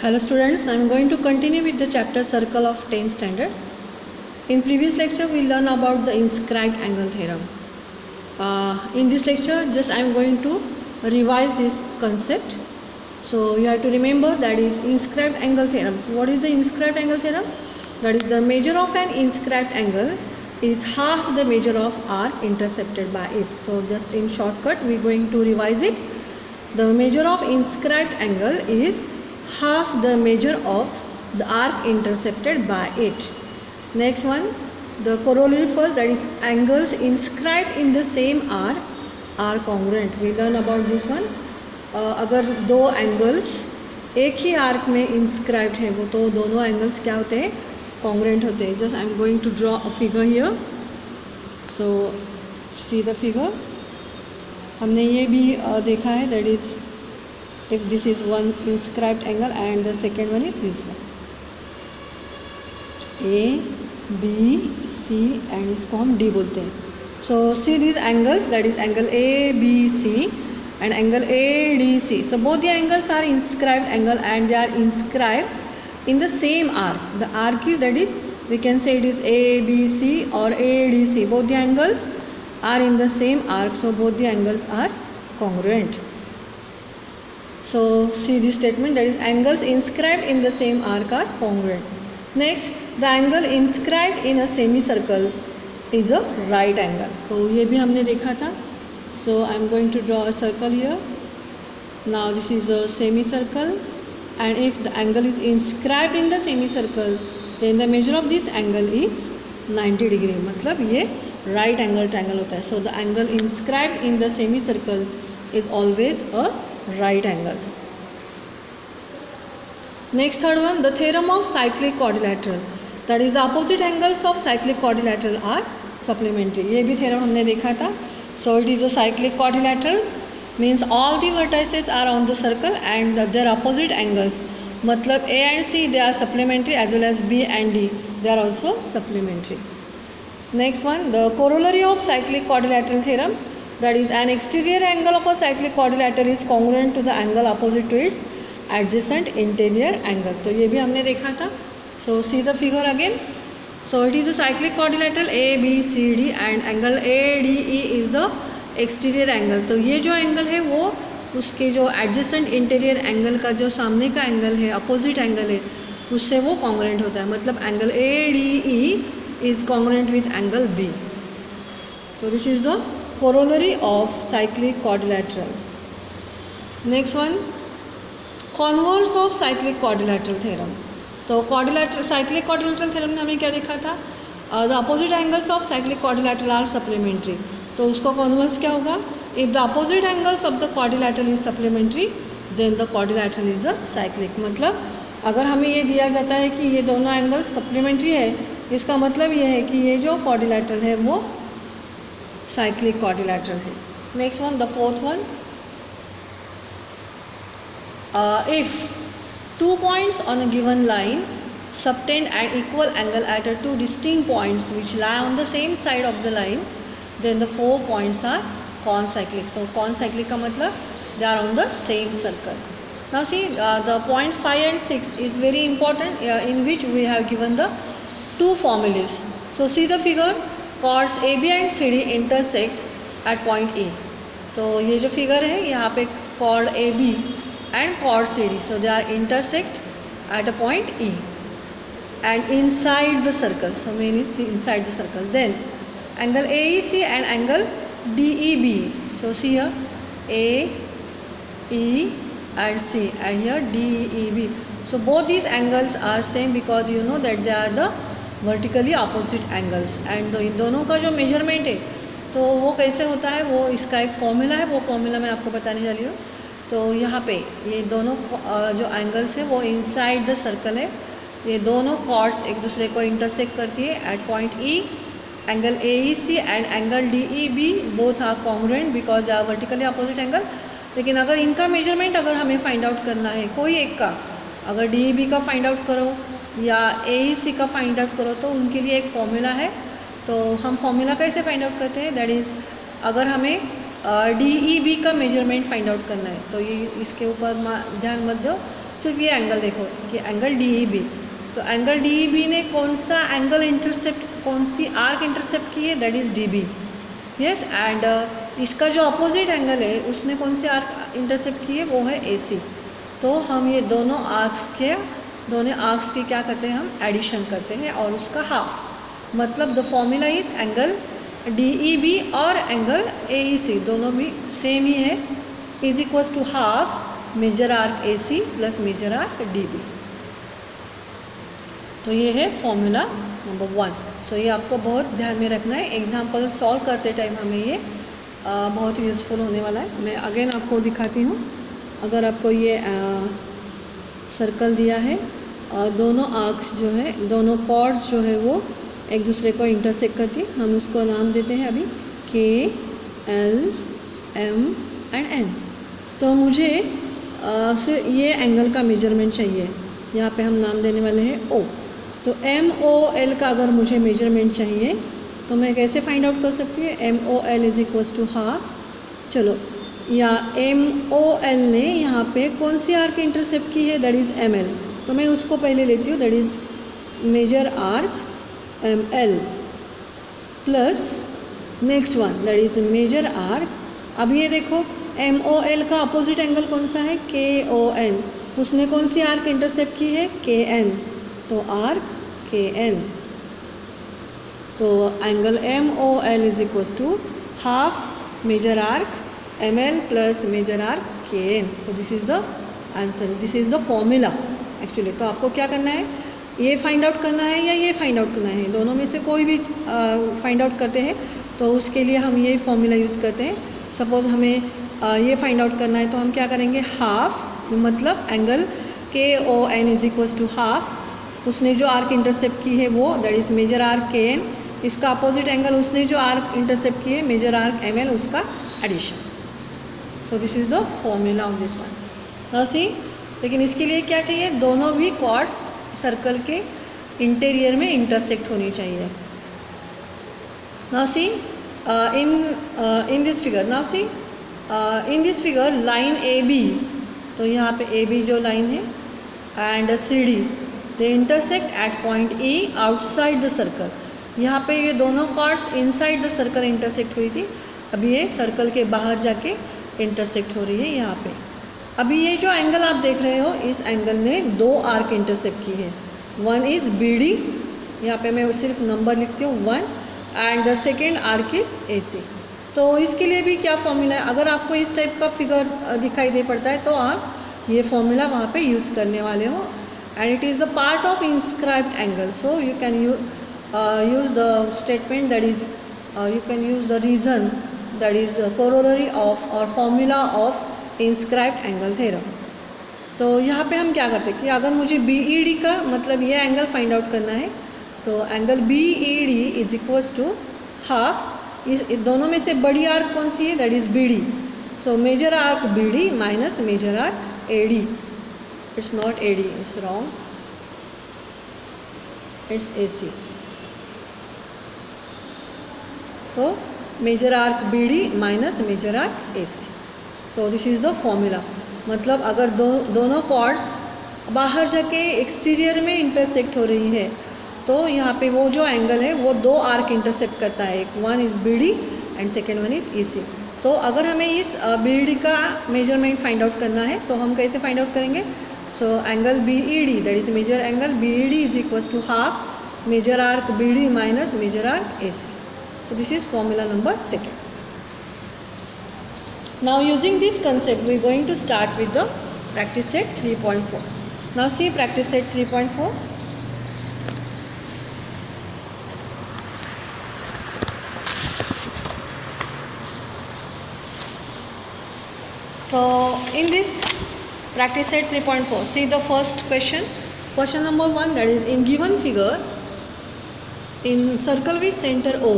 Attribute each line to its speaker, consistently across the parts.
Speaker 1: Hello students, I am going to continue with the chapter Circle of 10th standard. In previous lecture we learned about the inscribed angle theorem. In this lecture just I am going to revise this concept. So you have to remember that is inscribed angle theorem. So what is the inscribed angle theorem? That is the measure of an inscribed angle is half the measure of arc intercepted by it. So just in shortcut we are going to revise it. The measure of inscribed angle is half the measure of the arc intercepted by it. Next one, the corollary first, that is angles inscribed in the same arc are congruent. We learn about this one. अगर दो angles एक ही arc में inscribed है वो तो दोनों angles क्या होते हैं, कॉन्ग्रुएंट होते हैं. Just I am going to draw a figure here. So see the figure. हमने ये भी देखा है, that is if this is one inscribed angle and the second one is this one, A, B, C and इसको हम D बोलते हैं. So see these angles, that is angle A, B, C and angle ADC. So both the angles are inscribed angle and they are inscribed in the same arc. The arc is, that is we can say it is ABC or ADC. Both the angles are in the same arc, so both the angles are congruent. So see this statement, that is angles inscribed in the same arc are congruent. Next, the angle inscribed in a semicircle is a right angle. तो ये भी हमने देखा था. So I am going to draw a circle here. Now this is a semicircle and if the angle is inscribed in the semicircle then the measure of this angle is 90 degree. मतलब ये right angle triangle होता है. So the angle inscribed in the semicircle is always a right angle. Next, third one, the theorem of cyclic quadrilateral, that is the opposite angles of cyclic quadrilateral are supplementary. ये भी theorem हमने देखा था. So it is a cyclic quadrilateral means all the vertices are on the circle and their opposite angles, मतलब A and C they are supplementary as well as B and D they are also supplementary. Next one, the corollary of cyclic quadrilateral theorem, that is an exterior angle of a cyclic quadrilateral is congruent to the angle opposite to its adjacent interior angle. तो ये भी हमने देखा था. So see the figure again. So it is a cyclic quadrilateral ABCD and angle ADE is the exterior angle. तो ये जो angle है वो उसके जो adjacent interior angle का जो सामने का एंगल है, opposite एंगल है, उससे वो congruent होता है. मतलब angle ADE is congruent with angle B. So this is the corollary of cyclic quadrilateral. Next one, converse of cyclic quadrilateral theorem. तो quadrilateral cyclic quadrilateral theorem में हमने क्या देखा था, the opposite angles of cyclic quadrilateral are supplementary. तो उसका converse क्या होगा, if the opposite angles of the quadrilateral is supplementary then the quadrilateral is a cyclic. मतलब अगर हमें ये दिया जाता है कि ये दोनों एंगल्स सप्लीमेंट्री है, इसका मतलब ये है कि ये जो quadrilateral है वो cyclic quadrilateral है. Next one, the fourth one, if two points on a given line subtend at equal angle at two distinct points which lie on the same side of the line then the 4 points are concyclic. So concyclic का मतलब they are on the same circle. Now see the point 5 and 6 is very important in which we have given the two formulas. So see the figure, chords AB and CD intersect at point E. तो ये जो figure है यहाँ पे chord AB and chord CD, so they are intersect at a point E and inside the circle. So main is inside the circle. Then angle AEC and angle DEB. So see here AE and C and here DEB. So both these angles are same because you know that they are the vertically opposite angles and in दोनों का जो measurement है तो वो कैसे होता है, वो इसका एक फॉर्मूला है, वो फॉर्मूला मैं आपको बताने जा रही हूँ. तो यहाँ पे ये दोनों जो एंगल्स है वो इनसाइड द सर्कल है. ये दोनों कॉर्ड्स एक दूसरे को इंटरसेक्ट करती है at point E. Angle AEC and angle DEB both are congruent because they are vertically opposite angle. लेकिन अगर इनका मेजरमेंट अगर हमें फाइंड आउट करना है, कोई एक का, अगर DEB का फाइंड आउट करो या AEC का फाइंड आउट करो तो उनके लिए एक फॉर्मूला है. तो हम फॉर्मूला कैसे फाइंड आउट करते हैं, दैट इज़ अगर हमें DEB का मेजरमेंट फाइंड आउट करना है। तो ये इसके ऊपर ध्यान मत दो, सिर्फ ये एंगल देखो कि एंगल DEB। तो एंगल DEB ने कौन सा एंगल इंटरसेप्ट, कौन सी आर्क इंटरसेप्ट की है, that is DB। Yes, and इसका जो अपोजिट एंगल है उसने कौन सी आर्क इंटरसेप्ट की है, वो है AC। तो हम ये दोनों आर्क्स की क्या करते हैं, हम एडिशन करते हैं और उसका हाफ, मतलब the formula is angle DEB और एंगल AEC दोनों भी सेम ही है, is equals to half major arc AC plus major arc DB। तो ये है फॉर्मूला नंबर 1। सो ये आपको बहुत ध्यान में रखना है, एग्जाम्पल सॉल्व करते टाइम हमें ये बहुत यूज़फुल होने वाला है। मैं अगेन आपको दिखाती हूँ। अगर आपको ये सर्कल दिया है, दोनों आर्क्स जो है, दोनों कॉर्ड्स जो है वो एक दूसरे को इंटरसेक्ट करती है, हम उसको नाम देते हैं अभी K, L, M and N। तो मुझे सिर्फ ये एंगल का मेजरमेंट चाहिए, यहाँ पे हम नाम देने वाले हैं O। तो MOL का अगर मुझे मेजरमेंट चाहिए तो मैं कैसे फाइंड आउट कर सकती हूँ, MOL is equals to half. चलो, या MOL ने यहाँ पे कौन सी आर्क इंटरसेप्ट की है, दैट इज़ ML। तो मैं उसको पहले लेती हूँ, that is major arc ML plus next one that is major arc. अब ये देखो MOL का अपोजिट एंगल कौन सा है, KON। उसने कौन सी आर्क इंटरसेप्ट की है, KN। तो आर्क KN, तो angle MOL is equals to half major arc ML plus major arc KN। So this is the answer, this is the formula actually. तो आपको क्या करना है, ये फाइंड आउट करना है या ये फाइंड आउट करना है, दोनों में से कोई भी फाइंड आउट करते हैं तो उसके लिए हम ये फॉर्मूला यूज़ करते हैं। सपोज़ हमें ये फाइंड आउट करना है तो हम क्या करेंगे, हाफ मतलब angle KON is equals to half, उसने जो आर्क इंटरसेप्ट की है वो that is major arc KN, इसका अपोजिट एंगल उसने जो आर्क इंटरसेप्ट की है मेजर आर्क ML, उसका addition. So this is the formula of this one. Now see, लेकिन इसके लिए क्या चाहिए, दोनों भी कॉर्ड्स सर्कल के इंटीरियर में इंटरसेक्ट होनी चाहिए। Now see in this figure, now see in this figure line AB, तो यहाँ पे AB जो लाइन है and CD they intersect at point E outside the circle. यहाँ पे ये दोनों chords inside the circle intersect हुई थी, अभी ये सर्कल के बाहर जाके इंटरसेक्ट हो रही है यहाँ पे। अभी ये जो एंगल आप देख रहे हो, इस एंगल ने दो आर्क इंटरसेप्ट की है, वन इज़ BD, यहाँ पे मैं सिर्फ नंबर लिखती हूँ 1, and the second arc is AC। तो इसके लिए भी क्या फॉर्मूला है, अगर आपको इस टाइप का फिगर दिखाई दे पड़ता है तो आप ये फॉर्मूला वहाँ पे यूज़ करने वाले हो, and it is the part of inscribed angle. So you can use the statement that is you can use the reason that is corollary of or formula of inscribed angle theorem। तो यहाँ पे हम क्या करते हैं कि अगर मुझे BED का मतलब ये एंगल फाइंड आउट करना है तो angle BED is equals to half, इस दोनों में से बड़ी आर्क कौन सी है, that is BD। So major arc BD minus major arc AD, it's not AD, it's wrong, it's AC। तो major arc BD minus major arc AC। So this is the formula. मतलब अगर दोनों chords बाहर जाके exterior में intersect हो रही है तो यहाँ पे वो जो एंगल है वो दो आर्क इंटरसेक्ट करता है, एक one is BD and second one is AC। तो अगर हमें इस BD का मेजरमेंट फाइंड आउट करना है तो हम कैसे फाइंड आउट करेंगे। So angle BED that is major angle BED is equals to half major arc BD minus major arc AC। So this is formula number 2. Now using this concept we are going to start with the practice set 3.4. Now see practice set 3.4. So in this practice set 3.4, see the first question. Question number 1, that is in given figure, in circle with center O,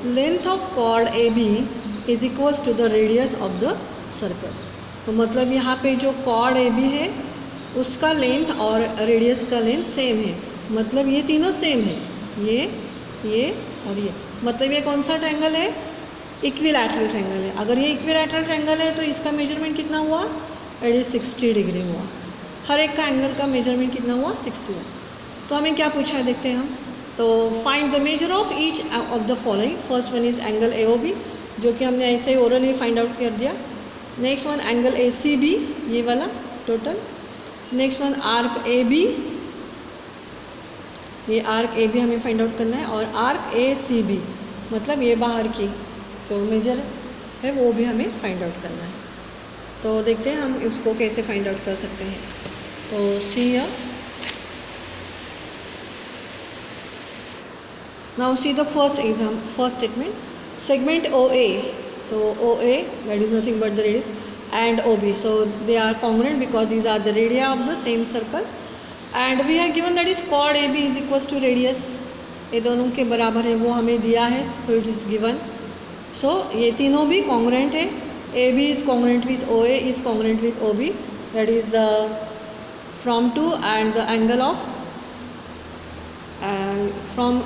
Speaker 1: length of chord AB is equals to the radius of the circle. तो मतलब यहाँ पे जो cord AB है उसका length और radius का length same है, मतलब ये तीनों सेम है, ये और ये। मतलब ये कौन सा ट्रायंगल है, इक्विलैटरल ट्रायंगल है। अगर ये इक्विलैटरल ट्रायंगल है तो इसका मेजरमेंट कितना हुआ, इट इज़ 60 डिग्री हुआ। हर एक का एंगल का मेजरमेंट कितना हुआ, 60 हुआ। तो हमें क्या पूछा है देखते हैं हम। तो find the major of each of the following. First one is angle AOB, जो कि हमने ऐसे ही ओरली फाइंड आउट कर दिया। नेक्स्ट वन एंगल ACB, ये वाला total. Next one arc AB, ये आर्क AB हमें फाइंड आउट करना है। और आर्क ACB, मतलब ये बाहर की जो मेजर है वो भी हमें फाइंड आउट करना है। तो देखते हैं हम उसको कैसे फाइंड आउट कर सकते हैं। तो see now see the first statement, segment OA, तो OA that is nothing but the radius and OB, so they are congruent because these are the radii of the same circle and we have given that is chord AB is equals to radius, ये दोनों के बराबर है वो हमें दिया है, so it is given। so ये तीनों भी congruent है, AB is congruent with OA is congruent with OB, that is the from 2 and the angle of from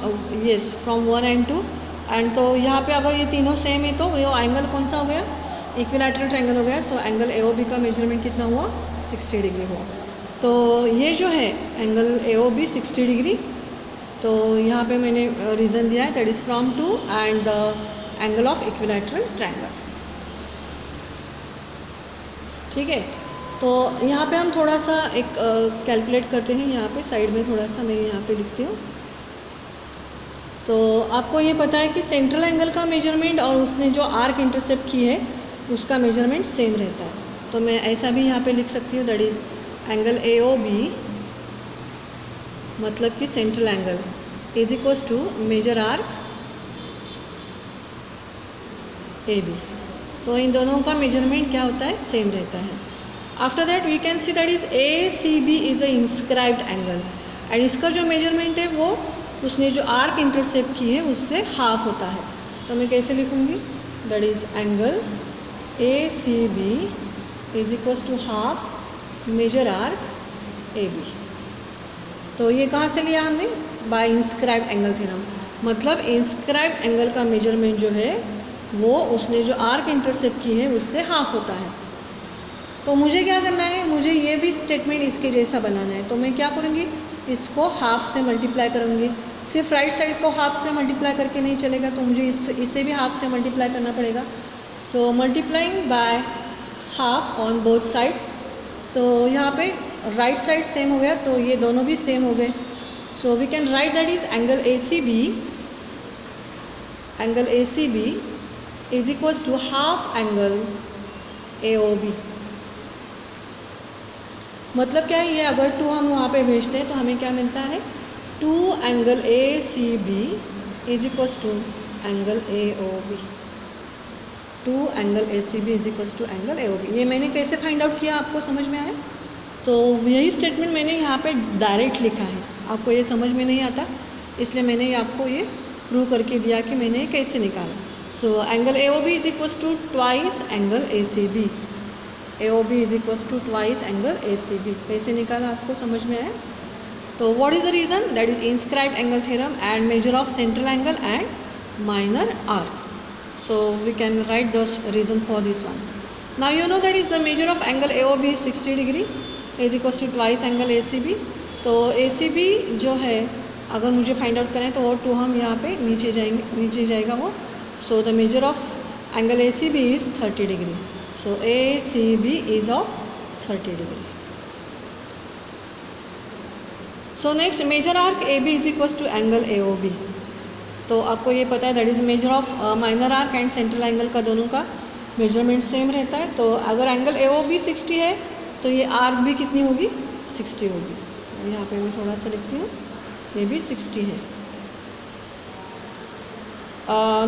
Speaker 1: 1 and 2 and. तो यहाँ पे अगर ये तीनों सेम है तो ये एंगल कौन सा हो गया, इक्विलैटरल ट्रायंगल हो गया। सो एंगल AOB का मेजरमेंट कितना हुआ, 60 डिग्री हुआ। तो ये जो है एंगल AOB 60 डिग्री, तो यहाँ पे मैंने रीज़न दिया है that is from 2 and the angle of equilateral triangle. ठीक है, तो यहाँ पे हम थोड़ा सा एक कैलकुलेट करते हैं। यहाँ पे साइड में थोड़ा सा मैं यहाँ पे लिखती हूँ। तो आपको ये पता है कि सेंट्रल एंगल का मेजरमेंट और उसने जो आर्क इंटरसेप्ट की है उसका मेजरमेंट सेम रहता है। तो मैं ऐसा भी यहाँ पे लिख सकती हूँ दैट इज़ एंगल AOB, मतलब कि central angle is equals to major arc AB। तो इन दोनों का मेजरमेंट क्या होता है, सेम रहता है। After that we can see that is ACB is a inscribed angle and इसका जो मेजरमेंट है वो उसने जो आर्क इंटरसेप्ट की है उससे हाफ होता है। तो मैं कैसे लिखूँगी, that is angle ACB is equals to half major arc AB। तो ये कहाँ से लिया हमने, बाय इंस्क्राइब्ड एंगल थ्योरम, मतलब इंस्क्राइब्ड एंगल का मेजरमेंट जो है वो उसने जो आर्क इंटरसेप्ट की है उससे हाफ होता है। तो मुझे क्या करना है, मुझे ये भी स्टेटमेंट इसके जैसा बनाना है। तो मैं क्या करूँगी, इसको हाफ से मल्टीप्लाई करूँगी। सिर्फ राइट साइड को हाफ से मल्टीप्लाई करके नहीं चलेगा, तो मुझे इसे भी हाफ से मल्टीप्लाई करना पड़ेगा। So multiplying by half on both sides. तो यहाँ पे राइट साइड सेम हो गया तो ये दोनों भी सेम हो गए। So we can write that is angle ACB is equals to half angle AOB। मतलब क्या है, ये अगर 2 हम वहाँ पे भेजते हैं तो हमें क्या मिलता है, 2 angle ACB is equals to angle AOB। 2 angle ACB is equals to angle AOB। ये मैंने कैसे फाइंड आउट किया, आपको समझ में आया? तो यही स्टेटमेंट मैंने यहाँ पे डायरेक्ट लिखा है। आपको ये समझ में नहीं आता इसलिए मैंने आपको ये प्रूव करके दिया कि मैंने ये कैसे निकाला। So angle AOB is equals to twice angle ACB। AOB is equals to twice angle ACB। कैसे निकाला, आपको समझ में आया? तो what is the reason, that is inscribed angle theorem and major of central angle and minor arc. So we can write the reason for this one. Now you know that is the major of angle AOB 60 degree is equals to twice angle ACB। तो ACB जो है अगर मुझे find out करें तो वो 2 हम यहाँ पे नीचे जाएगा वो। So the major of angle ACB is 30 degree. So ACB is of 30 degree. So next measure arc AB is equals to angle AOB। तो आपको ये पता है that is measure of minor arc and central angle का दोनों का measurement same रहता है। तो अगर एंगल AOB 60 है तो ये आर्क भी कितनी होगी, 60 होगी। यहाँ पे मैं थोड़ा सा लिखती हूँ, ये भी 60 है।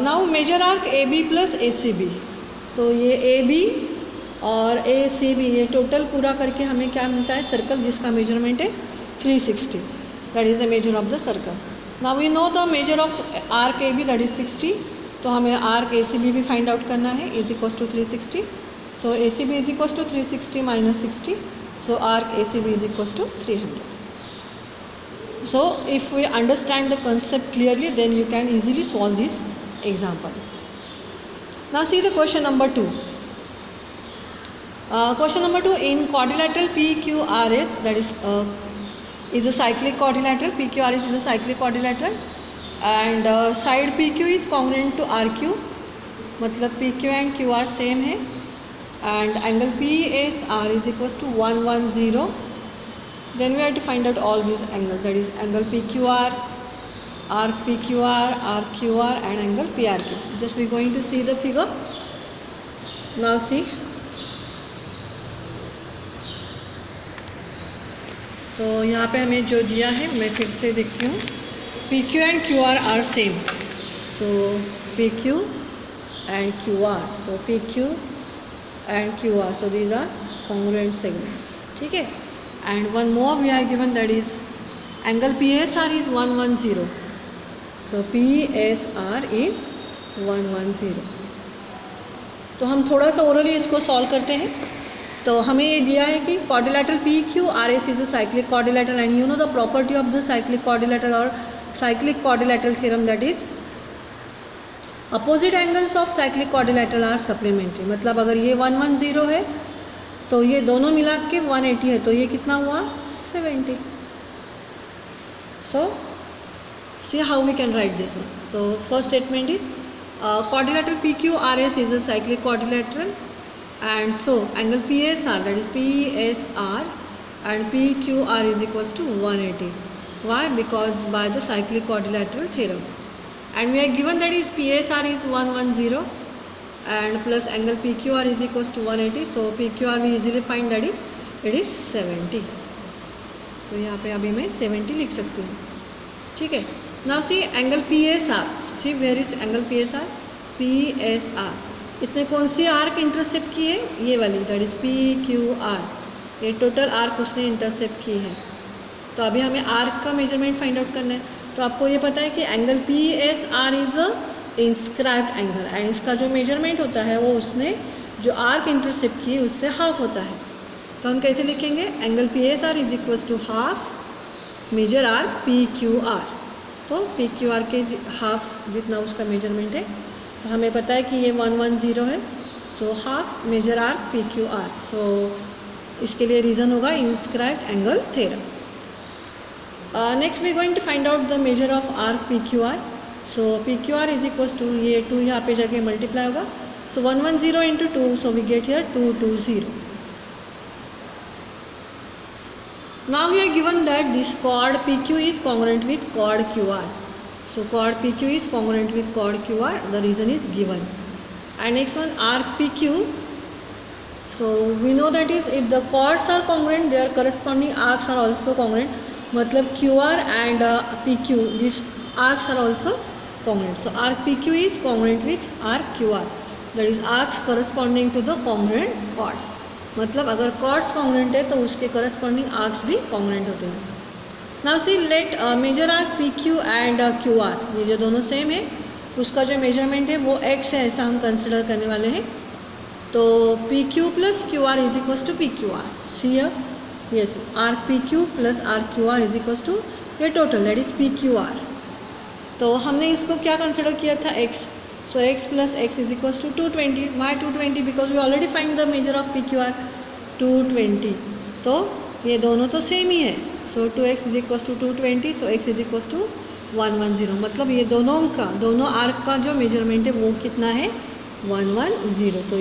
Speaker 1: Now major arc AB plus ACB। तो ये AB और ACB ये टोटल पूरा करके हमें क्या मिलता है, सर्कल जिसका मेजरमेंट है 360, that is the major of the circle. Now we know the major of arc AB that is 60। तो हमें आर्क ACB भी फाइंड आउट करना है, is equals to 360। So ACB is equals to 360 minus 60। So arc ACB is equals to 300। So if we understand the concept clearly then you can easily solve this example. Now see the question number 2. Question number 2, in quadrilateral PQRS, that is a cyclic quadrilateral. PQRS is a cyclic quadrilateral, and side PQ is congruent to RQ, मतलब PQ and QR same है, and angle PSR is equals to 110. Then we have to find out all these angles, that is angle PQR, arc PQR, arc QR, and angle PRQ. Just we are going to see the figure. Now see. तो यहाँ पे हमें जो दिया है मैं फिर से देखती हूँ. PQ and QR are same. So PQ and QR. तो PQ and QR. So these are congruent segments. ठीक है. And one more we are given, that is angle PSR is 110. So PSR is 110. तो हम थोड़ा सा orally इसको solve करते हैं. तो हमें ये दिया है कि quadrilateral PQRS is a cyclic quadrilateral, and you know the property of the cyclic quadrilateral or cyclic quadrilateral theorem, that is opposite angles of cyclic quadrilateral are supplementary. मतलब अगर ये 110 है तो ये दोनों मिला के 180 है, तो ये कितना हुआ 70. So see how we can write this one. So first statement is quadrilateral PQRS is a cyclic quadrilateral, and so angle PSR, that is PSR and PQR is equals to 180. Why? Because by the cyclic quadrilateral theorem, and we are given that is PSR is 110 and plus angle PQR is equals to 180. So PQR we easily find that is it is 70. तो यहाँ पे अभी मैं 70 लिख सकती हूँ. ठीक है. Now see angle PSR. See where is angle PSR? PSR. इसने कौन सी आर्क इंटरसेप्ट की है? ये वाली, दैट इज PQR. ये टोटल आर्क उसने इंटरसेप्ट की है. तो अभी हमें आर्क का मेजरमेंट फाइंड आउट करना है. तो आपको ये पता है कि angle PSR is a inscribed angle, and इसका जो मेजरमेंट होता है वो उसने जो आर्क इंटरसेप्ट की है उससे हाफ होता है. तो हम कैसे लिखेंगे? Angle PSR is equals to half major arc PQR. तो PQR के हाफ जितना उसका मेजरमेंट है. तो हमें पता है कि ये 110 है. So half major arc PQR. So इसके लिए रीज़न होगा inscribed angle theorem. Next we going to find out the major of arc PQR. So PQR is equals to, ये 2 यहाँ पे जाके मल्टीप्लाई होगा. So 110 into 2, so we get here 220. Now we are given that this chord PQ is congruent with chord QR. So chord PQ is congruent with chord QR. The reason is given. And next one, arc PQ. So we know that is if the chords are congruent, their corresponding arcs are also congruent. मतलब QR and PQ, these arcs are also congruent. So arc PQ is congruent with arc QR. That is arcs corresponding to the congruent chords. मतलब अगर chords congruent है तो उसके corresponding arcs भी congruent होते हैं. Now see let major arc PQ and QR, ये जो दोनों सेम है, उसका जो मेजरमेंट है वो x है, ऐसा हम कंसिडर करने वाले हैं. तो PQ plus QR is equals to PQR. See yes, arc PQ plus arc QR is equals to ये टोटल, दैट इज PQR. तो हमने इसको क्या कंसिडर किया था? x. So x plus x is equals to 220. Why 220? Because we already find the measure of PQR, 220. तो ये दोनों तो सेम ही है. So 2x is equals to 220. So x is equals to 110. मतलब ये दोनों आर्क का जो मेजरमेंट है वो कितना है? 110. तो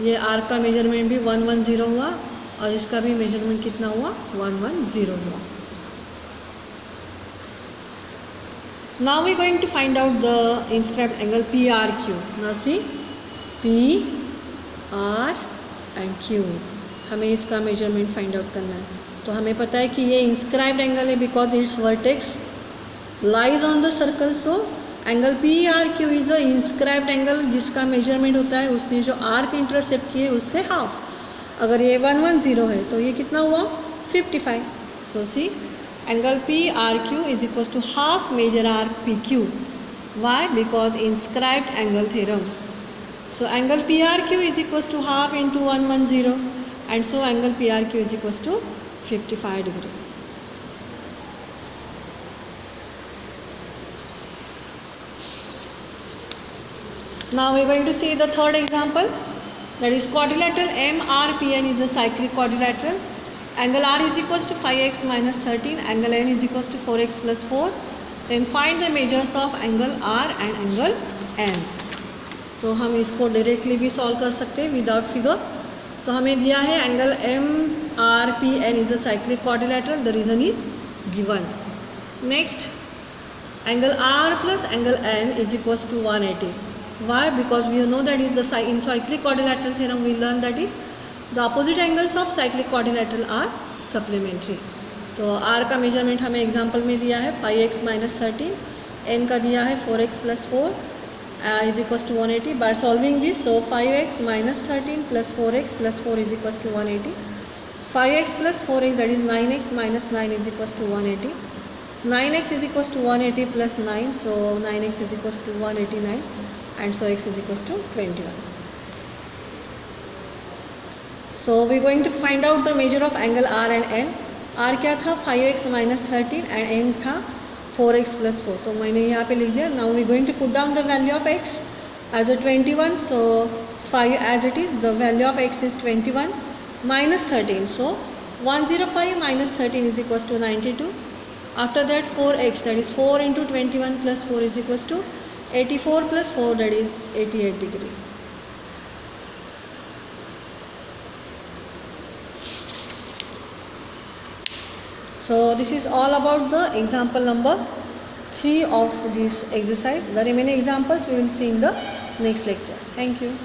Speaker 1: ये आर्क का मेजरमेंट भी 110 हुआ और इसका भी मेजरमेंट कितना हुआ? 110 हुआ. Now we are going to find out the inscribed angle PRQ. Now see, P, R and Q. हमें इसका मेजरमेंट फाइंड आउट करना है. तो हमें पता है कि ये इंस्क्राइब्ड एंगल है because it's vertex lies on the circle. So angle PRQ is a inscribed angle जिसका मेजरमेंट होता है उसने जो आर्क इंटरसेप्ट किए उससे हाफ. अगर ये 110 है तो ये कितना हुआ? 55. सो सी angle PRQ is equals to half measure arc PQ. Why? Because inscribed angle theorem. So angle PRQ is equals to half into 110, and so angle PRQ is equals to 55 degree. Now we are going to see the third example, that is quadrilateral MRPN is a cyclic quadrilateral. Angle R is equals to 5x minus 13, angle N is equals to 4x plus 4. Then find the measures of angle R and angle N. तो हम इसको directly भी solve कर सकते हैं without figure. तो हमें दिया है angle MRPN is a cyclic quadrilateral, the reason is given. Next, angle R plus angle N is equals to 180. Why? Because we know that is the in cyclic quadrilateral theorem we learn that is the opposite angles of cyclic quadrilateral are supplementary. तो R का measurement हमें example में दिया है 5x minus 13, N का दिया है 4x plus 4 is equals to 180. By solving this, so 5x minus 13 plus 4x plus 4 is equals to 180. 5x plus 4x, that is 9x minus 9 is equals to 180. 9x is equals to 180 plus 9, so 9x is equals to 189, and so x is equals to 21. So we are going to find out the measure of angle R and N. R क्या था 5x minus 13 and N था 4x plus 4. तो मैंने यहाँ पे लिख दिया. Now we are going to put down the value of x as a 21. So 5 as it is, the value of x is 21 minus 13. So 105 minus 13 is equals to 92. After that 4x, that is 4 into 21 plus 4 is equals to 84 plus 4, that is 88 degree. So this is all about the example number 3 of this exercise. The remaining examples we will see in the next lecture. Thank you.